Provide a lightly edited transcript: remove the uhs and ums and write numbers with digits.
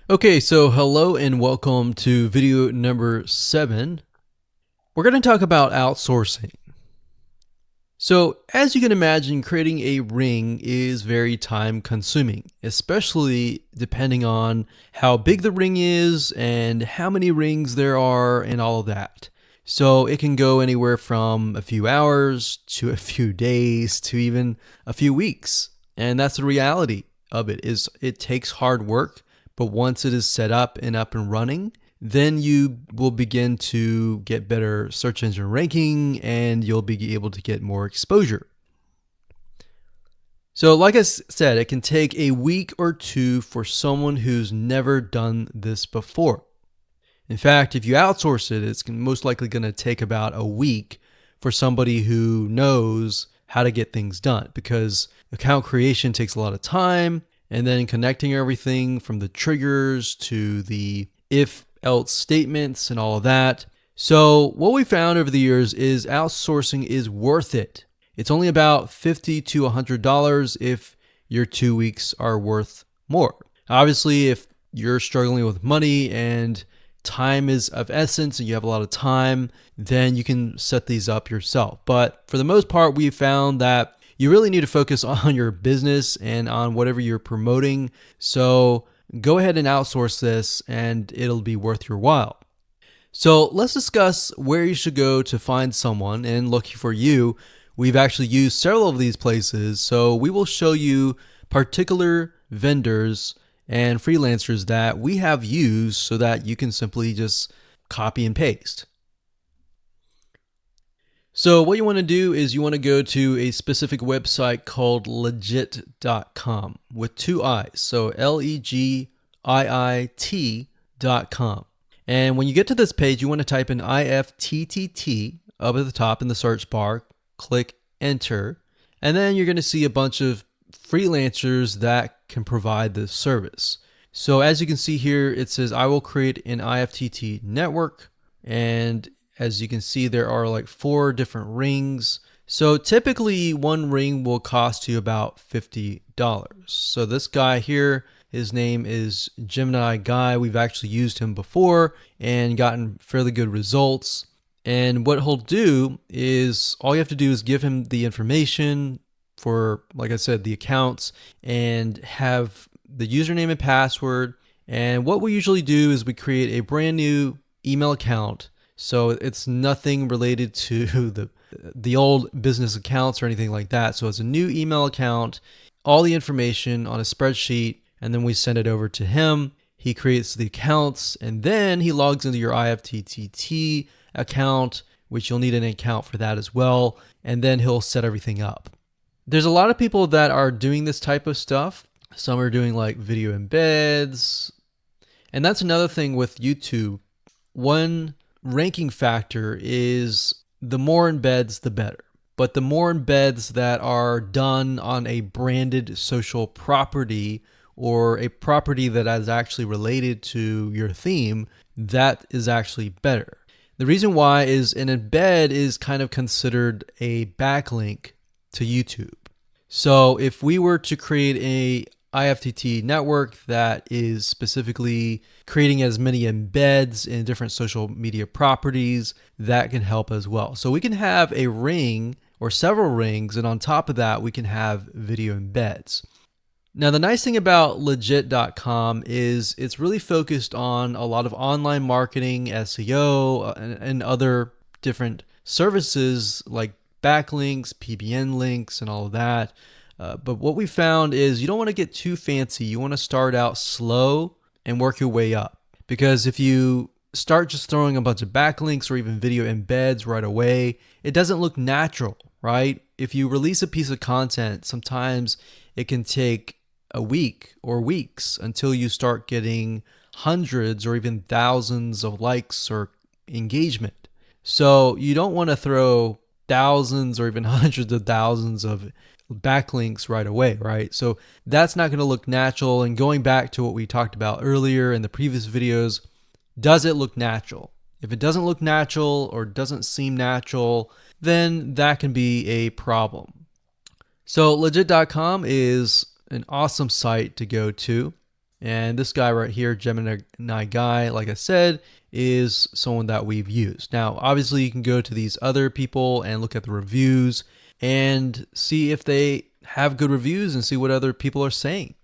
Okay, so hello and welcome to video number 7. We're going to talk about outsourcing. So, as you can imagine, creating a ring is very time consuming, especially depending on how big the ring is and how many rings there are and all of that. So, it can go anywhere from a few hours to a few days to even a few weeks. And that's the reality of it is it takes hard work, but once it is set up and running, then you will begin to get better search engine ranking and you'll be able to get more exposure. So like I said, it can take a week or two for someone who's never done this before. In fact, if you outsource it, it's most likely going to take about a week for somebody who knows how to get things done, because account creation takes a lot of time, and then connecting everything from the triggers to the if else statements and all of that. So what we found over the years is outsourcing is worth it. It's only about $50 to $100 if your 2 weeks are worth more. Obviously, if you're struggling with money and time is of essence and you have a lot of time, then you can set these up yourself. But for the most part, we found that you really need to focus on your business and on whatever you're promoting. So go ahead and outsource this and it'll be worth your while. So let's discuss where you should go to find someone. And lucky for you, we've actually used several of these places. So we will show you particular vendors and freelancers that we have used so that you can simply just copy and paste. So what you want to do is you want to go to a specific website called legit.com with 2 I's. So LEGIIT.com. And when you get to this page, you want to type in IFTTT up at the top in the search bar, click enter, and then you're going to see a bunch of freelancers that can provide this service. So as you can see here, it says I will create an IFTT network, and as you can see, there are like 4 different rings. So typically one ring will cost you about $50. So this guy here, his name is Gemini Guy. We've actually used him before and gotten fairly good results. And what he'll do is all you have to do is give him the information for, like I said, the accounts, and have the username and password. And what we usually do is we create a brand new email account. So it's nothing related to the old business accounts or anything like that. So it's a new email account, all the information on a spreadsheet, and then we send it over to him. He creates the accounts, and then he logs into your IFTTT account, which you'll need an account for that as well, and then he'll set everything up. There's a lot of people that are doing this type of stuff. Some are doing like video embeds, and that's another thing with YouTube. One ranking factor is the more embeds, the better. But the more embeds that are done on a branded social property or a property that is actually related to your theme, that is actually better. The reason why is an embed is kind of considered a backlink to YouTube. So if we were to create a IFTT network that is specifically creating as many embeds in different social media properties, that can help as well. So we can have a ring or several rings, and on top of that, we can have video embeds. Now, the nice thing about legit.com is it's really focused on a lot of online marketing, SEO, and other different services like backlinks, PBN links, and all of that. But what we found is you don't want to get too fancy. You want to start out slow and work your way up. Because if you start just throwing a bunch of backlinks or even video embeds right away, it doesn't look natural, right? If you release a piece of content, sometimes it can take a week or weeks until you start getting hundreds or even thousands of likes or engagement. So you don't want to throw thousands or even hundreds of thousands of backlinks right away, right? So that's not going to look natural. And going back to what we talked about earlier in the previous videos, does it look natural? If it doesn't look natural or doesn't seem natural, then that can be a problem. So legit.com is an awesome site to go to. And this guy right here, Gemini Guy, like I said, is someone that we've used. Now, obviously, you can go to these other people and look at the reviews and see if they have good reviews and see what other people are saying.